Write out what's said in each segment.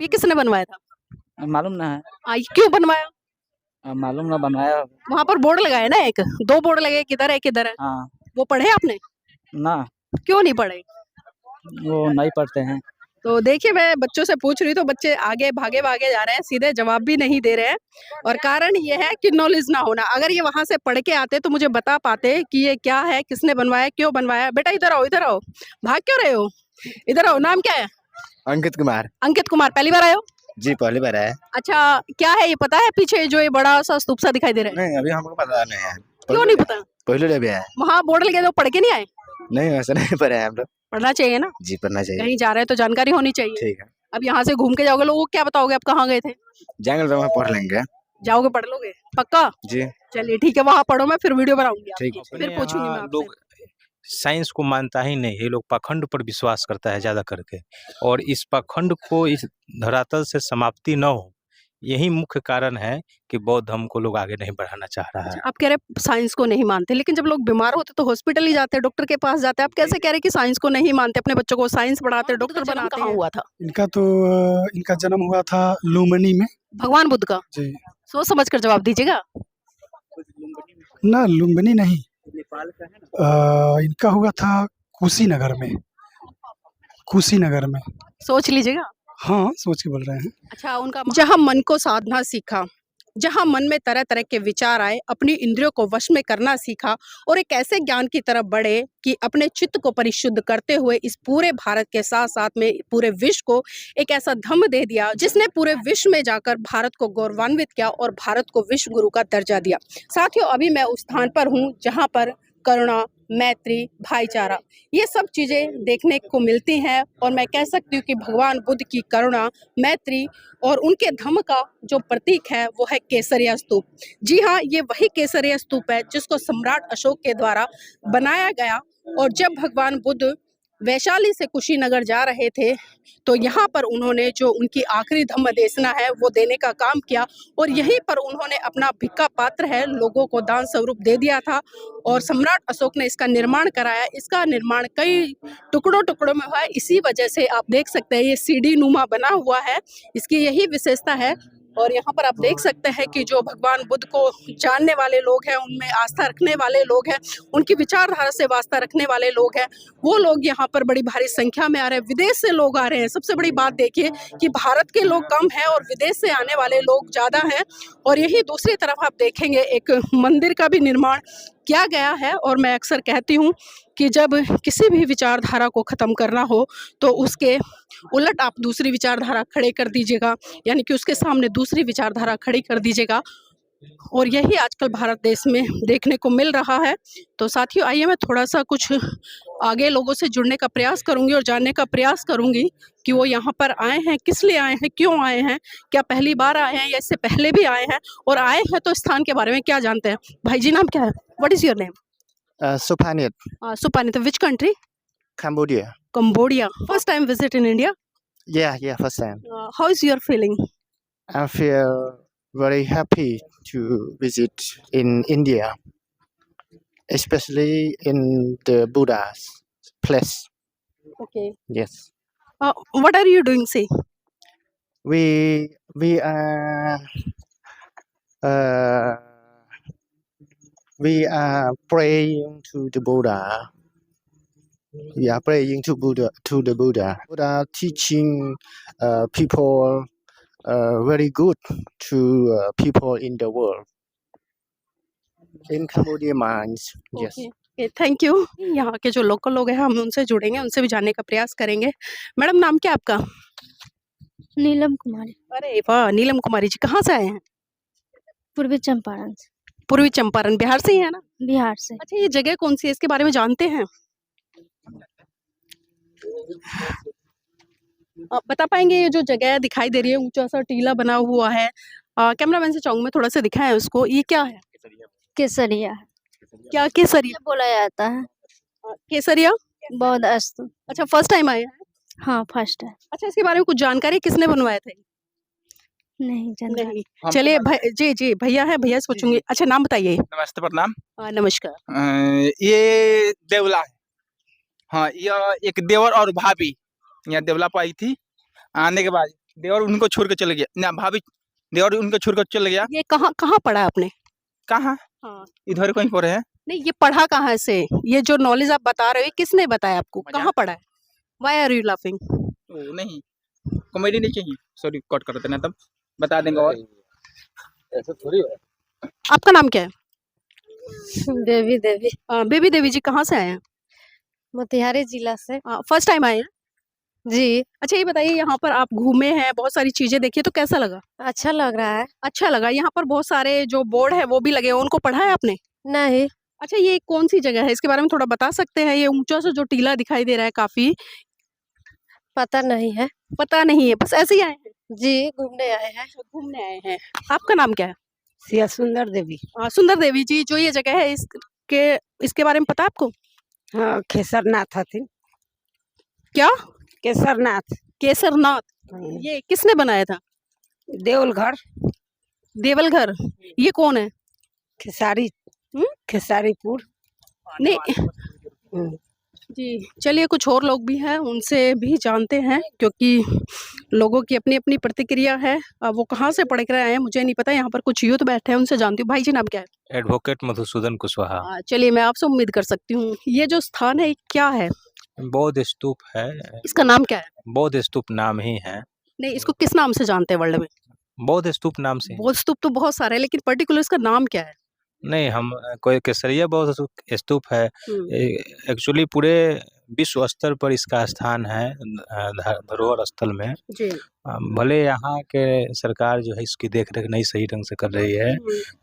ये किसने बनवाया था? मालूम ना है। ये क्यों बनवाया? मालूम ना बनवाया। वहां पर बोर्ड लगाया है ना, एक दो बोर्ड लगे, किधर है किधर है, हाँ वो पढ़े आपने? ना, क्यों नहीं पढ़े? वो नहीं पढ़ते हैं। तो देखिए, मैं बच्चों से पूछ रही हूँ तो बच्चे आगे भागे भागे जा रहे हैं, सीधे जवाब भी नहीं दे रहे हैं। और कारण ये है कि नॉलेज ना होना। अगर ये वहां से पढ़ के आते तो मुझे बता पाते कि ये क्या है, किसने बनवाया, क्यों बनवाया। बेटा इधर आओ, इधर आओ, भाग क्यों रहे हो? इधर आओ, नाम क्या है? अंकित कुमार। अंकित कुमार, पहली बार आए हो? जी पहली बार है। अच्छा, क्या है ये पता है पीछे जो ये बड़ा सा स्तूप सा दिखाई दे रहा है? नहीं अभी हमको पता नहीं है। क्यों नहीं पता? पहले भी है। वहाँ बोर्ड लगे तो पढ़ के नहीं आए? नहीं वैसे नहीं पढ़े हैं हम लोग। पढ़ना चाहिए ना, जी पढ़ना चाहिए। कहीं जा रहे हैं तो जानकारी होनी चाहिए। ठीक है, अब यहाँ से घूम के जाओगे, लोगों को क्या बताओगे आप कहाँ गए थे? जाएंगे तो वहाँ पढ़ लेंगे। जाओगे पढ़ लोगे पक्का? जी चलिए ठीक है, वहाँ पढ़ो, मैं फिर वीडियो बनाऊंगी ठीक आपकी, है। फिर पूछूंगी मैं आपसे। लोग साइंस को मानता ही नहीं, ये लोग पाखंड पर विश्वास करता है ज्यादा करके, और इस पाखंड को इस धरातल से समाप्ति न हो, यही मुख्य कारण है कि बौद्ध धर्म को लोग आगे नहीं बढ़ाना चाह रहा है। आप कह रहे साइंस को नहीं मानते, लेकिन जब लोग बीमार होते तो हॉस्पिटल ही जाते हैं, डॉक्टर के पास जाते हैं। आप कैसे कह रहे कि साइंस को नहीं मानते, अपने बच्चों को साइंस पढ़ाते, डॉक्टर बनाते हैं? हुआ था इनका जन्म हुआ था लुम्बिनी में। भगवान बुद्ध का? जी। सोच समझ कर जवाब दीजिएगा। ना लुम्बिनी नहीं, इनका हुआ था कुशीनगर में। कुशीनगर में। सोच लीजिएगा। हाँ सोच के बोल रहे हैं। अच्छा, उनका जहाँ मन को साधना सीखा, जहाँ मन में तरह तरह के विचार आए, अपनी इंद्रियों को वश में करना सीखा और एक ऐसे ज्ञान की तरफ बढ़े कि अपने चित्त को परिशुद्ध करते हुए इस पूरे भारत के साथ साथ में पूरे विश्व को एक ऐसा धम्म दे दिया जिसने पूरे विश्व में जाकर भारत को गौरवान्वित किया और भारत को विश्व गुरु का दर्जा दिया। साथियों, अभी मैं उस स्थान पर हूँ जहाँ पर करुणा, मैत्री, भाईचारा, ये सब चीज़ें देखने को मिलती हैं। और मैं कह सकती हूँ कि भगवान बुद्ध की करुणा, मैत्री और उनके धम्म का जो प्रतीक है वो है केसरिया स्तूप। जी हाँ, ये वही केसरिया स्तूप है जिसको सम्राट अशोक के द्वारा बनाया गया। और जब भगवान बुद्ध वैशाली से कुशीनगर जा रहे थे तो यहाँ पर उन्होंने जो उनकी आखिरी धम्म देशना है वो देने का काम किया, और यहीं पर उन्होंने अपना भिक्खा पात्र है लोगों को दान स्वरूप दे दिया था। और सम्राट अशोक ने इसका निर्माण कराया। इसका निर्माण कई टुकड़ों टुकड़ों में हुआ है, इसी वजह से आप देख सकते हैं ये सीढ़ी नुमा बना हुआ है, इसकी यही विशेषता है। और यहाँ पर आप देख सकते हैं कि जो भगवान बुद्ध को जानने वाले लोग हैं, उनमें आस्था रखने वाले लोग हैं, उनकी विचारधारा से वास्ता रखने वाले लोग हैं, वो लोग यहाँ पर बड़ी भारी संख्या में आ रहे हैं। विदेश से लोग आ रहे हैं। सबसे बड़ी बात देखिए कि भारत के लोग कम हैं और विदेश से आने वाले लोग ज़्यादा हैं। और यही दूसरी तरफ आप देखेंगे एक मंदिर का भी निर्माण किया गया है। और मैं अक्सर कहती हूँ कि जब किसी भी विचारधारा को ख़त्म करना हो तो उसके उलट आप दूसरी विचारधारा खड़े कर दीजिएगा, यानी कि उसके सामने दूसरी विचारधारा खड़ी कर दीजिएगा। और यही आजकल भारत देश में देखने को मिल रहा है। तो साथियों, आइए मैं थोड़ा सा कुछ आगे लोगों से जुड़ने का प्रयास करूंगी और जानने का प्रयास करूंगी कि वो यहाँ पर आए हैं, किस लिए आए हैं, क्यों आए हैं, क्या पहली बार आए हैं या इससे पहले भी आए हैं, और आए हैं तो स्थान के बारे में क्या जानते हैं। भाई जी, नाम क्या है? What is your name? Supanit. Supanit. Which country? Cambodia. Cambodia. First time visit in India? Yeah, first time. How is your feeling? I feel very happy to visit in India, especially in the Buddha's place. Okay. Yes. What are you doing, say? We are praying to the Buddha. We are praying to the Buddha. Buddha teaching people very good to people in the world. In Cambodia mines. Yes. Okay, thank you. यहाँ के जो local लोग हैं हम उनसे जुड़ेंगे, उनसे भी जानने का प्रयास करेंगे। मैडम, नाम क्या है आपका? नीलम कुमारी। अरे वाह, नीलम कुमारी जी, कहाँ से आए हैं? पूर्वी चंपारण से। पूर्वी चंपारण, बिहार से ही है ना? बिहार से। अच्छा, ये जगह कौन सी है, इसके बारे में जानते हैं? बता पाएंगे ये जो जगह दिखाई दे रही है, ऊंचा सा टीला बना हुआ है, कैमरामैन से चाहूंगा मैं थोड़ा सा दिखाएं उसको, ये क्या है? केसरिया। क्या केसरिया बोला जाता है? केसरिया बौद्ध अस्तु। अच्छा, फर्स्ट टाइम आए हैं? हाँ फर्स्ट है। अच्छा, इसके बारे में कुछ जानकारी, किसने बनवाए थे? नहीं जानता। नहीं। चलिए जी भैया है, भैया से पूछूंगी। अच्छा, नाम बताइए। नमस्ते, प्रणाम। नमस्कार। ये देवला है। हाँ, यह एक देवर और भाभी यहाँ देवला पर आई थी। आने के बाद देवर उनको छोड़ के चले गया ना, भाभी देवर उनको छोड़ कर चले गया। ये कहाँ कहाँ पढ़ा आपने? कहाँ? हाँ। इधर कहीं पढ़े हैं। नहीं, ये पढ़ा कहाँ से? ये जो नॉलेज आप बता रहे हो, ये किसने बताया आपको? मजाक। कहाँ पढ़ा है? Why are you laughing? ओ नहीं, कॉमेडी नहीं चाहिए, सॉरी कट कर देना, तब बता देंगे। और ऐसा थोड़ी है। आपका नाम क्या है? बेबी देवी बेबी देवी जी, कहाँ से आए हैं? मोतिहारी जिला से। फर्स्ट टाइम आए हैं? जी, अच्छा, ये बताइए, यहाँ पर आप घूमे हैं, बहुत सारी चीजें देखी, तो कैसा लगा? अच्छा लग रहा है। अच्छा लगा। यहाँ पर बहुत सारे जो बोर्ड है वो भी लगे हैं, उनको पढ़ा है आपने? नहीं, अच्छा, ये कौन सी जगह है, इसके बारे में थोड़ा बता सकते हैं? ये ऊंचा सा जो टीला दिखाई दे रहा है काफी, पता नहीं है। पता नहीं है, बस ऐसे ही आए हैं? जी, घूमने आए हैं। घूमने आए हैं। आपका नाम क्या है? सिया सुंदर देवी। सुंदर देवी जी, जो ये जगह है इसके बारे में पता है आपको? हाँ, केसरनाथ हथिन। क्या? केसरनाथ। केसरनाथ। हम्म, ये किसने बनाया था? देवलघर देवलघर। ये कौन है? खेसारी हम्म? खेसारीपुर। नहीं हम्म, जी, चलिए, कुछ और लोग भी हैं, उनसे भी जानते हैं, क्योंकि लोगों की अपनी अपनी प्रतिक्रिया है। वो कहाँ से पढ़ कर आए हैं मुझे नहीं पता। यहाँ पर कुछ यूथ बैठे हैं, उनसे जानती हूँ। भाई जी, नाम क्या है? एडवोकेट मधुसूदन कुशवाहा। चलिए, मैं आपसे उम्मीद कर सकती हूँ। ये जो स्थान है, ये क्या है? बौद्ध स्तूप है। इसका नाम क्या है? बौद्ध स्तूप नाम ही है। नहीं, इसको किस नाम से जानते हैं वर्ल्ड में? बौद्ध स्तूप नाम से। बौद्ध स्तूप तो बहुत सारे हैं, लेकिन पर्टिकुलर इसका नाम क्या है? नहीं, हम कोई केसरिया बौद्ध स्तूप है। एक्चुअली पूरे विश्व स्तर पर इसका स्थान है धरोहर स्थल में। जी। भले यहाँ के सरकार जो है इसकी देख रेख नहीं सही ढंग से कर रही है,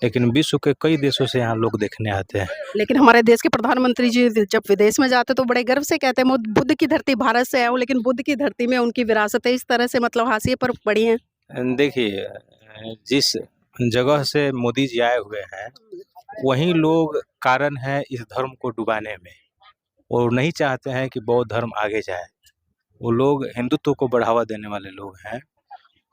लेकिन विश्व के कई देशों से यहाँ लोग देखने आते हैं। लेकिन हमारे देश के प्रधानमंत्री जी जब विदेश में जाते तो बड़े गर्व से कहते हैं, मैं बुद्ध की धरती भारत से आया हूँ, लेकिन बुद्ध की धरती में उनकी विरासतें इस तरह से मतलब हाशिए पर पड़ी हैं। देखिए, जिस जगह से मोदी जी आए हुए हैं, वही लोग कारण है इस धर्म को डुबाने में। वो नहीं चाहते हैं कि बौद्ध धर्म आगे जाए। वो लोग हिंदुत्व को बढ़ावा देने वाले लोग हैं,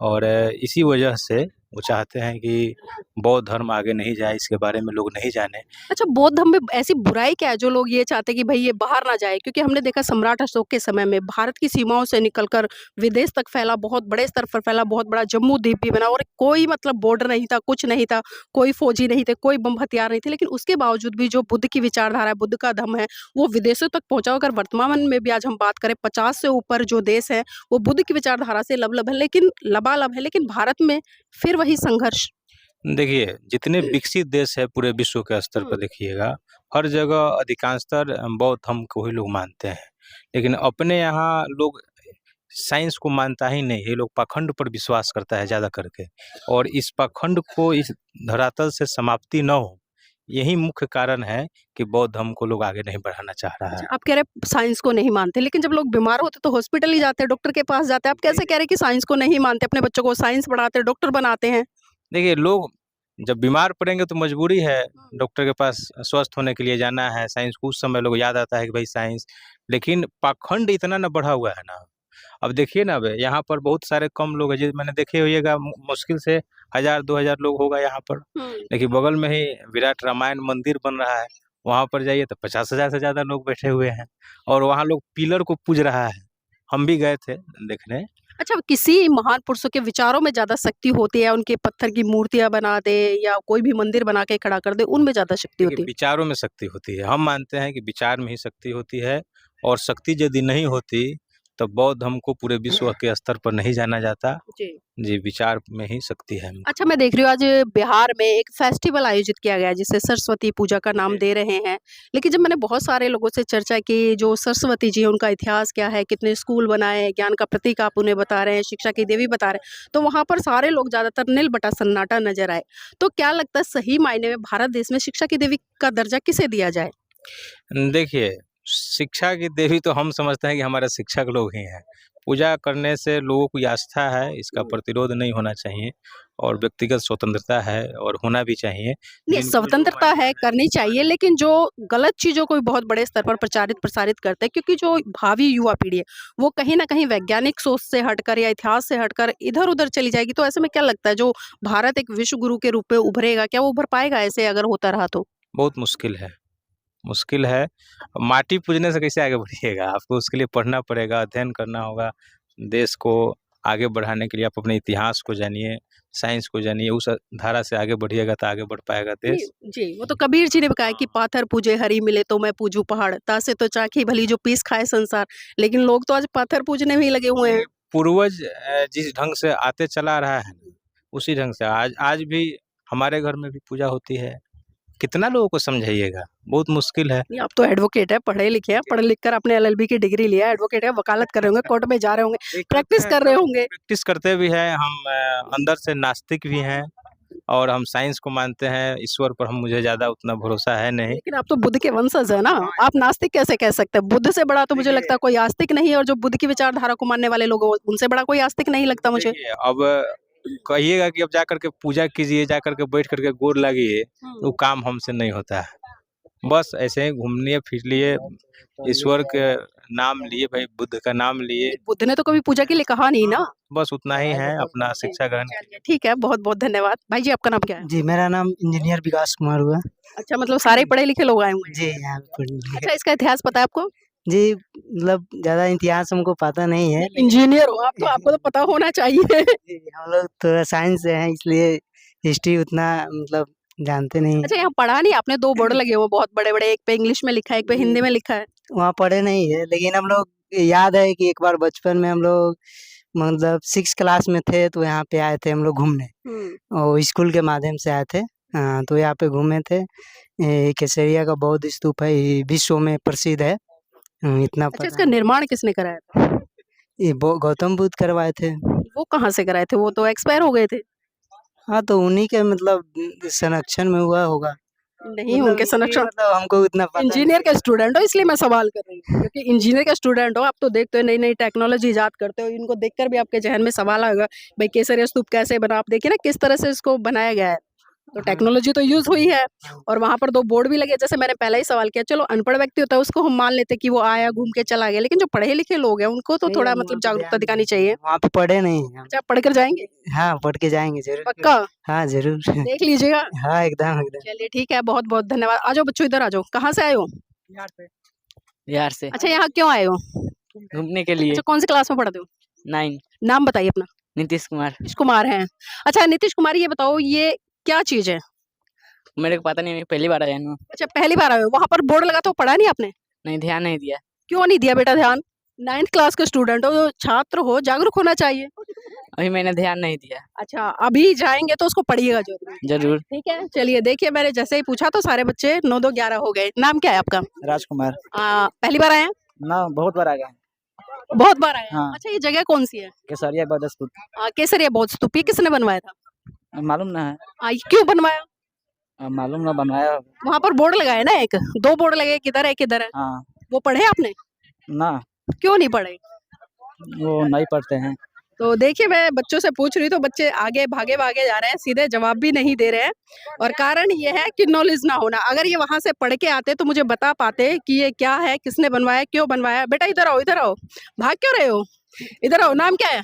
और इसी वजह से वो चाहते हैं कि बौद्ध धर्म आगे नहीं जाए, इसके बारे में लोग नहीं जाने। अच्छा, बौद्ध धर्म में ऐसी बुराई क्या है जो लोग ये चाहते हैं कि भाई ये बाहर ना जाए? क्योंकि हमने देखा सम्राट अशोक के समय में भारत की सीमाओं से निकलकर विदेश तक फैला, बहुत बड़े स्तर पर फैला, बहुत बड़ा जम्मू द्वीप भी बना, और कोई मतलब बॉर्डर नहीं था, कुछ नहीं था, कोई फौजी नहीं थे, कोई बम हथियार नहीं थे, लेकिन उसके बावजूद भी जो बुद्ध की विचारधारा है, बुद्ध का धर्म है, वो विदेशों तक पहुंचा। अगर वर्तमान में भी आज हम बात करें, 50 से ऊपर जो देश है वो बुद्ध की विचारधारा से लबालब है, लेकिन भारत में फिर वही संघर्ष। देखिए, जितने विकसित देश है पूरे विश्व के स्तर पर देखिएगा, हर जगह अधिकांशतर बौद्ध धर्म को ही लोग मानते हैं, लेकिन अपने यहाँ लोग साइंस को मानता ही नहीं। ये लोग पाखंड पर विश्वास करता है ज़्यादा करके, और इस पाखंड को इस धरातल से समाप्ति न हो, यही मुख्य कारण है कि बौद्ध धर्म को लोग आगे नहीं बढ़ाना चाह रहा है। आप कह रहे हैं साइंस को नहीं मानते, लेकिन जब लोग बीमार होते तो हॉस्पिटल ही जाते हैं, डॉक्टर के पास जाते हैं। आप कैसे कह रहे हैं कि साइंस को नहीं मानते? अपने बच्चों को साइंस पढ़ाते हैं, डॉक्टर बनाते हैं। देखिए, लोग जब बीमार पड़ेंगे तो मजबूरी है डॉक्टर के पास स्वस्थ होने के लिए जाना है। साइंस को उस समय लोग याद आता है कि भाई साइंस, लेकिन पाखंड इतना ना बढ़ा हुआ है ना। अब देखिए ना, अब यहाँ पर बहुत सारे कम लोग हैं, जो मैंने देखे होइएगा, मुश्किल से 1000-2000 लोग होगा यहाँ पर, लेकिन बगल में ही विराट रामायण मंदिर बन रहा है। वहाँ पर जाइए तो 50,000 से ज़्यादा लोग बैठे हुए हैं, और वहाँ लोग पिलर को पूज रहा है। हम भी गए थे देखने। अच्छा, किसी महान पुरुषों के विचारों में ज्यादा शक्ति होती है? उनके पत्थर की मूर्तियां बना दे या कोई भी मंदिर बना के खड़ा कर दे, उनमें ज्यादा शक्ति होती देखिए, है? विचारों में शक्ति होती है। हम मानते हैं कि विचार में ही शक्ति होती है, और शक्ति यदि नहीं होती तो बौद्ध धर्म को पूरे विश्व के स्तर पर नहीं जाना जाता। जी, विचार में ही शक्ति है। अच्छा, मैं देख रही हूँ आज बिहार में एक फेस्टिवल आयोजित किया गया है जिसे सरस्वती पूजा का नाम दे रहे हैं, लेकिन जब मैंने बहुत सारे लोगों से चर्चा की, जो सरस्वती जी हैं उनका इतिहास क्या है, कितने स्कूल बनाए, ज्ञान का प्रतीक आप उन्हें बता रहे हैं, शिक्षा की देवी बता रहे हैं, तो वहाँ पर सारे लोग ज्यादातर नील बटा सन्नाटा नजर आए। तो क्या लगता है सही मायने में भारत देश में शिक्षा की देवी का दर्जा किसे दिया जाए? देखिए, शिक्षा की देवी तो हम समझते हैं कि हमारे शिक्षक लोग ही हैं। पूजा करने से लोगों की आस्था है, इसका प्रतिरोध नहीं होना चाहिए, और व्यक्तिगत स्वतंत्रता है और होना भी चाहिए। नहीं, जिनको जो स्वतंत्रता है, मान्यता करनी चाहिए, लेकिन जो गलत चीजों को भी बहुत बड़े स्तर पर प्रसारित करते हैं, क्योंकि जो भावी युवा पीढ़ी है वो कहीं ना कहीं वैज्ञानिक सोच से हटकर या इतिहास से हटकर इधर उधर चली जाएगी। तो ऐसे में क्या लगता है, जो भारत एक विश्व गुरु के रूप में उभरेगा, क्या वो उभर पाएगा ऐसे अगर होता रहा तो? बहुत मुश्किल है, मुश्किल है। माटी पूजने से कैसे आगे बढ़िएगा? आपको उसके लिए पढ़ना पड़ेगा, अध्ययन करना होगा, देश को आगे बढ़ाने के लिए आप अपने इतिहास को जानिए, साइंस को जानिए, उस धारा से आगे बढ़िएगा तो आगे बढ़ पाएगा देश। जी, वो तो कबीर जी ने भी कहा है कि पाथर पूजे हरि मिले तो मैं पूजूं पहाड़, तासे तो चाखी भली जो पीस खाए संसार। लेकिन लोग तो आज पाथर पूजने में ही लगे हुए हैं। पूर्वज जिस ढंग से आते चला रहा है उसी ढंग से आज भी हमारे घर में भी पूजा होती है। कितना लोगों को समझाइएगा, बहुत मुश्किल है। नहीं, आप तो एडवोकेट है, पढ़े लिखे हैं, पढ़ लिख कर आपने LLB की डिग्री लिया है, एडवोकेट है, वकालत कर रहे होंगे, कोर्ट में जा रहे होंगे, प्रैक्टिस कर रहे होंगे। प्रैक्टिस करते भी हैं हम, अंदर से नास्तिक भी हैं और हम साइंस को मानते हैं। ईश्वर पर मुझे ज़्यादा उतना भरोसा है नहीं। लेकिन आप तो बुद्ध के वंशज है ना, आप नास्तिक कैसे कह सकते हैं? बुद्ध से बड़ा तो मुझे लगता है कोई आस्तिक नहीं है, और जो बुद्ध की विचारधारा को मानने वाले लोग हैं, उनसे बड़ा कोई आस्तिक नहीं लगता मुझे। देखिए, अब कहिएगा कि अब जा करके पूजा कीजिए, जा करके बैठ करके गोर लागिए, तो काम हमसे नहीं होता है। बस ऐसे ही घूमने फिरिए, ईश्वर के नाम लिए, भाई बुद्ध का नाम लिए, बुद्ध ने तो कभी पूजा के लिए कहा नहीं ना। बस उतना ही है, अपना शिक्षा ग्रहण चलिए, ठीक है, बहुत बहुत धन्यवाद। भाई जी, आपका नाम क्या है? जी, मेरा नाम इंजीनियर विकास कुमार हुआ। अच्छा, मतलब सारे पढ़े लिखे लोग आए हुए हैं। जी, यहाँ पे पढ़ लिखे। अच्छा, इसका इतिहास पता है आपको? जी, मतलब ज़्यादा इतिहास हमको पता नहीं है। इंजीनियर हो आप, तो आपको तो पता होना चाहिए। जी, हम लोग थोड़ा साइंस से हैं, इसलिए हिस्ट्री उतना मतलब जानते नहीं हैं। अच्छा, यहाँ पढ़ा नहीं आपने? 2 बोर्ड लगे हुए बहुत बड़े-बड़े, एक पे इंग्लिश में लिखा है, एक पे हिंदी में लिखा है। वहाँ पढ़े नहीं है, लेकिन हम लोग याद है कि एक बार बचपन में हम लोग मतलब 6 क्लास में थे, तो यहाँ पे आए थे हम लोग घूमने, और स्कूल के माध्यम से आए थे। हाँ, तो यहाँ पे घूमे थे। केसरिया का बौद्ध स्तूप है, ये विश्व में प्रसिद्ध है। इतना अच्छा, पता इसका है। निर्माण किसने कराया था? ये गौतम बुद्ध करवाए थे। वो कहाँ से कराए थे? वो तो एक्सपायर हो गए थे। हाँ, तो उन्हीं के मतलब संरक्षण में हुआ होगा। नहीं, मतलब उनके इसलिए संरक्षण। मतलब हमको उतना पता इंजीनियर का स्टूडेंट हो इसलिए मैं सवाल कर रही हूँ, क्योंकि इंजीनियर का स्टूडेंट हो, आप तो देखते हो नई-नई टेक्नोलॉजी इजाद करते हो, इनको देखकर भी आपके ज़हन में सवाल आएगा, भाई केसरिया स्तूप कैसे बना? आप देखिए ना किस तरह से इसको बनाया गया है। तो टेक्नोलॉजी तो यूज़ हुई है, और वहाँ पर 2 बोर्ड भी लगे, जैसे मैंने पहले ही सवाल किया। चलो, अनपढ़ व्यक्ति होता है उसको हम मान लेते हैं कि वो आया, घूम के चला गया, लेकिन जो पढ़े लिखे लोग हैं उनको तो नहीं, थोड़ा हम मतलब वहाँ पे जागरूकता ध्यान दिखानी चाहिए। वहाँ पे पढ़े नहीं हैं हम। अच्छा, आप पढ़ कर जाएँगे? हाँ, पढ़ के जाएँगे ज़रूर। पक्का? हाँ, ज़रूर। देख लीजिएगा। हाँ, एकदम, एकदम। चलिए, ठीक है, बहुत-बहुत धन्यवाद। आ जाओ बच्चों, इधर आ जाओ। कहाँ से आए हो? बिहार से अच्छा, यहाँ क्यों आए हो? घूमने के लिए। अच्छा, कौन सी क्लास में पढ़ते हो? 9 नाम बताइए अपना। नीतीश कुमार। नीतीश कुमार हैं। अच्छा, नीतीश कुमार, ये बताओ ये क्या चीज़ है? मेरे को पता नहीं, मैं पहली बार आया हूँ। अच्छा, पहली बार आए हो। वहाँ पर बोर्ड लगा था, वो पढ़ा नहीं आपने? नहीं, ध्यान नहीं दिया। क्यों नहीं दिया बेटा ध्यान? 9th क्लास के स्टूडेंट हो, छात्र हो, जागरूक होना चाहिए। अभी मैंने ध्यान नहीं दिया। अच्छा, अभी जाएँगे तो उसको पढ़िएगा ज़रूर। जरूर। ठीक है, चलिए देखिए, मैंने जैसे ही पूछा तो सारे बच्चे 9 2 11 हो गए। नाम क्या है आपका? राजकुमार। पहली बार आए हैं? ना, बहुत बार आ गए। बहुत बार आए हैं। हाँ। अच्छा, ये जगह कौन-सी है? केसरिया बौद्ध स्तूप। केसरिया बौद्ध स्तूप, ये किसने बनवाया था? मालूम ना है। ये क्यों बनवाया? मालूम ना, बनवाया। वहाँ पर बोर्ड लगा है ना एक, 2 बोर्ड लगे, एक इधर है, एक इधर है। हाँ। वो पढ़े आपने? ना, क्यों नहीं पढ़े? वो नहीं पढ़ते हैं। तो देखिए, मैं बच्चों से पूछ रही तो बच्चे आगे भागे-भागे जा रहे हैं, सीधे जवाब भी नहीं दे रहे हैं, और कारण ये है कि नॉलेज ना होना। अगर ये वहाँ से पढ़ के आते तो मुझे बता पाते कि ये क्या है, किसने बनवाया, क्यों बनवाया। बेटा इधर आओ, इधर आओ। भाग क्यों रहे हो? इधर आओ। नाम क्या है?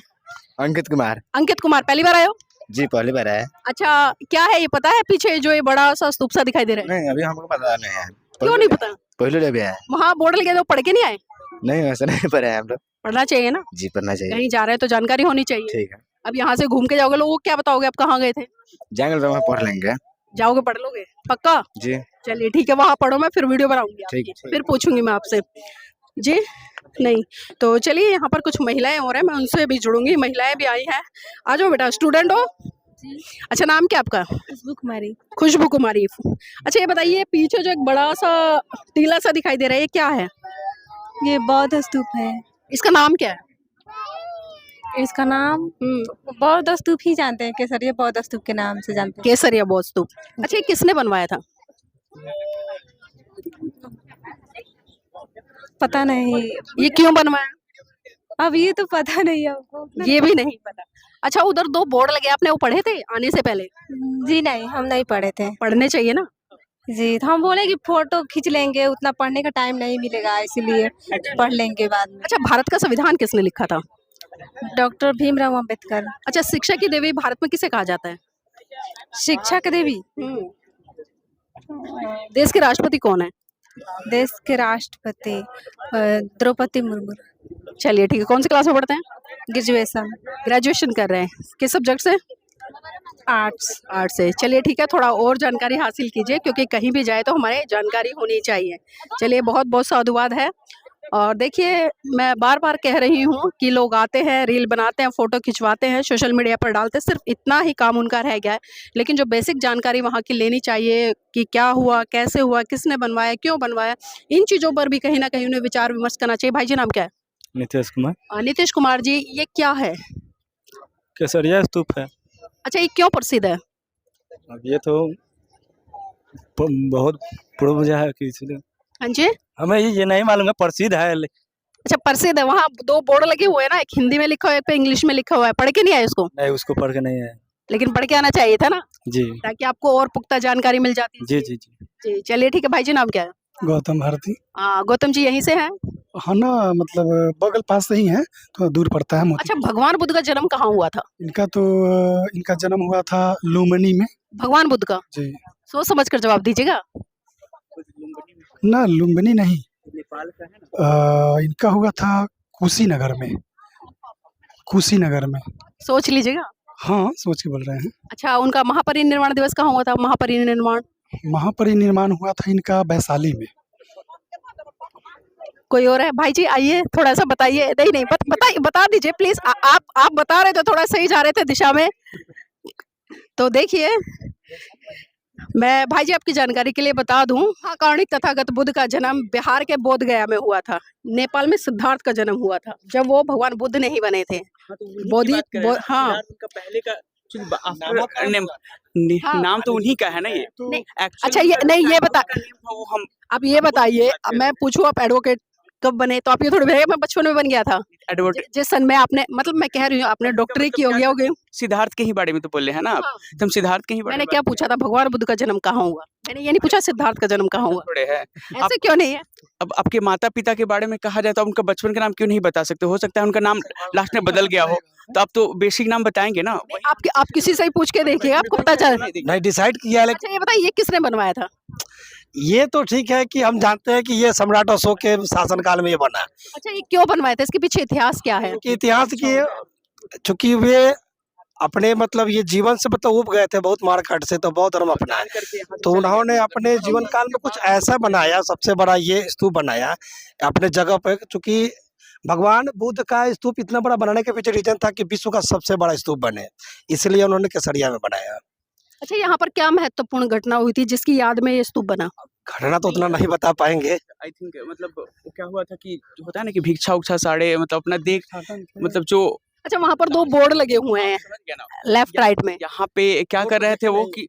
अंकित कुमार। अंकित कुमार, पहली बार आए हो? जी, पहली बार है। अच्छा, क्या है ये पता है पीछे जो ये बड़ा-सा स्तूप सा दिखाई दे रहा है? नहीं, अभी हमको पता नहीं है। क्यों नहीं पता? पहले ले भी आए। वहाँ बोर्ड लगे तो पढ़ के नहीं आए? नहीं, वैसे नहीं पढ़े हैं हम लोग। पढ़ना चाहिए ना? जी, पढ़ना चाहिए। कहीं जा रहे हैं तो जानकारी होनी चाहिए। ठीक है। अब यहाँ से घूम के जाओगे, लोगों को क्या बताओगे आप कहाँ गए थे? जाएंगे तो वहाँ पढ़ लेंगे। जाओगे, पढ़ लोगे? पक्का? जी। चलिए, ठीक है, वहाँ पढ़ो, मैं फिर वीडियो बनाऊँगी ठीक आपकी, फिर पूछूँगी मैं आपसे। जी? नहीं, तो चलिए, यहाँ पर कुछ महिलाएँ और हैं, मैं उनसे भी जुड़ूँगी, महिलाएँ भी आई हैं। आ जाओ बेटा, स्टूडेंट हो? अच्छा, नाम क्या आपका? खुशबू कुमारी। खुशबू कुमारी। अच्छा, ये बताइए, पीछे जो एक बड़ा-सा टीला सा दिखाई दे रहा है, ये क्या है? ये बौद्ध स्तूप है। इसका नाम क्या है? इसका नाम बौद्ध स्तूप ही जानते हैं, केसरिया बौद्ध स्तूप के नाम से जानते हैं। केसरिया बौद्ध स्तूप। अच्छा, ये किसने बनवाया था? पता नहीं। ये क्यों बनवाया? अब ये तो पता नहीं है हमको। ये भी नहीं पता। अच्छा, उधर 2 बोर्ड लगे, आपने वो पढ़े थे आने से पहले? जी नहीं, हम नहीं पढ़े थे। पढ़ने चाहिए ना? जी, तो हम बोले कि फोटो खींच लेंगे, उतना पढ़ने का टाइम नहीं मिलेगा, इसीलिए पढ़ लेंगे बाद में। अच्छा, भारत का संविधान किसने लिखा था? डॉक्टर भीमराव अंबेडकर। अच्छा, शिक्षा की देवी भारत में किसे कहा जाता है? शिक्षा की देवी देश के राष्ट्रपति कौन है? देश के राष्ट्रपति द्रौपदी मुर्मू। चलिए ठीक है, कौन सी क्लास में पढ़ते हैं? ग्रेजुएशन ग्रेजुएशन कर रहे हैं, किस सब्जेक्ट से? आर्ट्स। आर्ट से। चलिए ठीक है, थोड़ा और जानकारी हासिल कीजिए क्योंकि कहीं भी जाए तो हमारे जानकारी होनी चाहिए। चलिए, बहुत बहुत साधुवाद है। और देखिए, मैं बार बार कह रही हूँ कि लोग आते हैं, रील बनाते हैं, फ़ोटो खिंचवाते हैं, सोशल मीडिया पर डालते हैं, सिर्फ इतना ही काम उनका रह गया है। लेकिन जो बेसिक जानकारी वहाँ की लेनी चाहिए कि क्या हुआ, कैसे हुआ, किसने बनवाया, क्यों बनवाया, इन चीज़ों पर भी कहीं ना कहीं उन्हें विचार विमर्श करना चाहिए। भाई जी, नाम क्या है? नीतीश कुमार। नीतीश कुमार जी, ये क्या है? केसरिया स्तूप है। अच्छा, ये क्यों प्रसिद्ध है? अब ये तो बहुत पूर्व है कि इसलिए हाँ जी। हमें ये नहीं मालूम है, प्रसिद्ध है। अच्छा, प्रसिद्ध है। वहाँ 2 बोर्ड लगे हुए हैं ना, एक हिंदी में लिखा हुआ है, एक पे इंग्लिश में लिखा हुआ है। पढ़ के नहीं आए उसको? नहीं, उसको पढ़ के नहीं है। लेकिन पढ़ के आना चाहिए था ना, जी ताकि आपको और पुख्ता जानकारी मिल जाती। जी जी जी। जी, चलिए ठीक है। भाई जी, नाम क्या है? गौतम भारती। गौतम जी यहीं से हैं? हाँ ना, मतलब बगल पास से ही है, थोड़ा दूर पड़ता है मोती। अच्छा, भगवान बुद्ध का जन्म कहाँ हुआ था? इनका जन्म हुआ था लुम्बिनी में। भगवान बुद्ध का? जी। सोच समझ कर जवाब दीजिएगा। ना, लुम्बिनी नहीं, इनका हुआ था कुशीनगर में। कुशीनगर में। सोच लीजिएगा। हाँ, सोच के बोल रहे हैं। अच्छा, उनका महापरिनिर्वाण दिवस कहाँ हुआ था? महापरिनिर्वाण महापरिनिर्वाण हुआ था इनका वैशाली में। कोई और है? भाई जी आइए, थोड़ा सा बताइए। नहीं नहीं, बता दीजिए प्लीज। आप बता रहे थे, थोड़ा सही जा रहे थे दिशा में। तो देखिए, मैं भाई जी आपकी जानकारी के लिए बता दूं, महाकारुणिक तथागत बुद्ध का जन्म बिहार के बोध गया में हुआ था। नेपाल में सिद्धार्थ का जन्म हुआ था, जब वो भगवान बुद्ध नहीं बने थे। हाँ, पहले का नाम तो उन्हीं का है ना ये। अच्छा, ये नहीं, ये बता, वो हम आप ये बताइए। अब मैं पूछूं, आप एडवोकेट कब बने? तो आप ये थोड़ी बताइए, मैं बचपन में बन गया था। एडवोकेट जिस सन में आपने, मतलब मैं कह रही हूँ, आपने डॉक्टरी की होगी। सिद्धार्थ के ही बारे में तो बोल रहे हैं ना आप। तो हम सिद्धार्थ के ही बारे मैंने में क्या पूछा था? भगवान बुद्ध का जन्म कहाँ हुआ? मैंने ये नहीं पूछा सिद्धार्थ का जन्म कहाँ हुआ। थोड़े हैं। ऐसे क्यों नहीं है? अब आपके माता पिता के बारे में कहा जाए तो उनका बचपन का नाम क्यों नहीं बता सकते? हो सकता है उनका नाम लास्ट में बदल गया हो, तो आप तो बेसिक नाम बताएंगे ना। आप किसी से ही पूछ के देखिए, आपको पता चल। नहीं डिसाइड किया, लेकिन अच्छा, ये बताइए, ये किसने बनवाया था? ये तो ठीक है कि हम जानते हैं कि ये सम्राट अशोक के शासनकाल में ये बना। अच्छा, ये क्यों बनवाया था? इसके पीछे इतिहास क्या है? कि इतिहास की, चूंकि वे अपने मतलब ये जीवन से मतलब उब गए थे बहुत मारकाट से, तो बौद्ध धर्म अपनाए, तो उन्होंने अपने जीवन काल में कुछ ऐसा बनाया, सबसे बड़ा ये स्तूप बनाया अपने जगह पे। चूंकि भगवान बुद्ध का स्तूप इतना बड़ा बनाने के पीछे रीजन था कि विश्व का सबसे बड़ा स्तूप बने, इसलिए उन्होंने केसरिया में बनाया। अच्छा, यहाँ पर क्या महत्वपूर्ण घटना हुई थी जिसकी याद में ये स्तूप बना? घटना तो उतना नहीं बता पाएंगे। आई थिंक मतलब वो क्या हुआ था कि होता है ना कि भिक्षा उक्षा साड़े, मतलब अपना देख, मतलब जो। अच्छा, वहाँ पर 2 बोर्ड लगे हुए हैं, लेफ्ट राइट में। यहाँ पे क्या कर रहे थे वो कि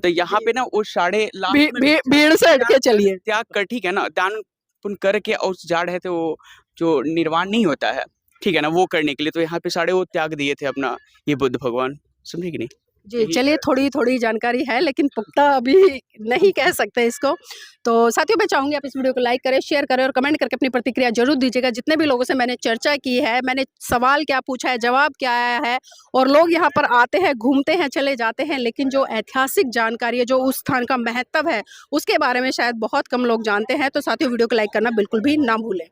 तो यहाँ पे ना वो साड़े भीड़ से हट के चलिए। त्याग कर, ठीक है ना, दान पुण्य करके और जा रहे थे, वो जो निर्वाण नहीं होता है, ठीक है ना, वो करने के लिए। तो यहाँ पे साड़े वो त्याग दिए थे अपना, ये बुद्ध भगवान, समझे कि नहीं? जी, चलिए, थोड़ी जानकारी है, लेकिन पुख्ता अभी नहीं कह सकते इसको। तो साथियों, मैं चाहूँगी आप इस वीडियो को लाइक करें, शेयर करें और कमेंट करके अपनी प्रतिक्रिया जरूर दीजिएगा। जितने भी लोगों से मैंने चर्चा की है, मैंने सवाल क्या पूछा है, जवाब क्या आया है, और लोग यहाँ पर आते हैं, घूमते हैं, चले जाते हैं, लेकिन जो ऐतिहासिक जानकारी है, जो उस स्थान का महत्व है, उसके बारे में शायद बहुत कम लोग जानते हैं। तो साथियों, वीडियो को लाइक करना बिल्कुल भी ना भूलें।